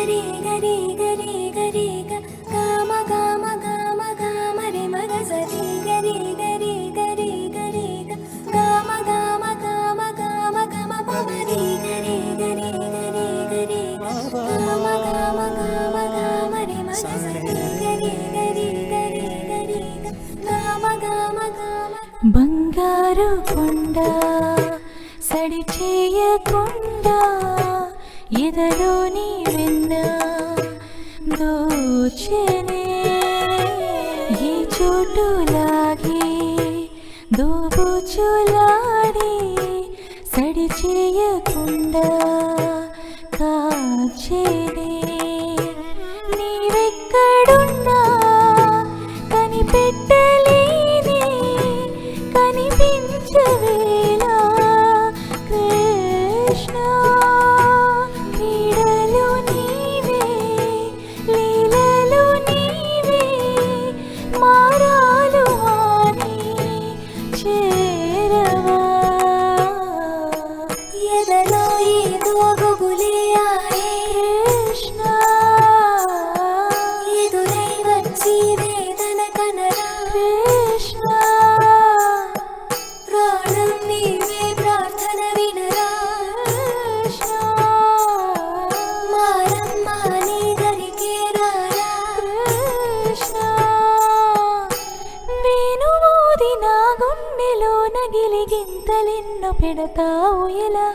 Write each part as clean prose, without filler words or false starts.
గరి గరి గరి గరి గమ గమ గమ గమ రి మగ సరి గరి గరి గరి గరి గమ గమ గమ గమ గమ పవరి గరి గరి గరి గరి గమ గమ గమ గమ రి మగ సరి గరి గరి గరి గరి గమ గమ గమ బంగారు కొండ సడి చేయకుండా ఎదలోని వెన్న దోచెనే ఈ చోటులాగి దోబుచులాడి సడి చేయకుండా కాచెనే నీవెక్కడున్నా కనిపెట్టలేని కనిపించవేలా కృష్ణ క్రీడలు నీవే లీలలు నీవే మారాలు అని చేరవా ఎదలో ఏదో గుబులే ఆడే కృష్ణ ఎదురై వచ్చి వేదన కనరా కృష్ణ ప్రాణం నీవే ప్రార్థన వినరా కృష్ణ మారమ్మ నీ దరికే రారా కృష్ణ వేణువూది నా గుండెలో నగిలి గింతలెన్నో పెడతావు ఎలా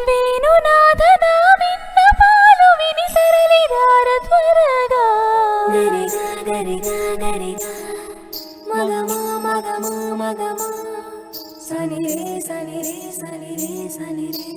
వేణునాథ నా విన్నపాలు విని తరలి రార త్వరగా గరిగా గరిగా గరిగా మగమా మగమా మగమా సని రే సని రే సని రే సని రే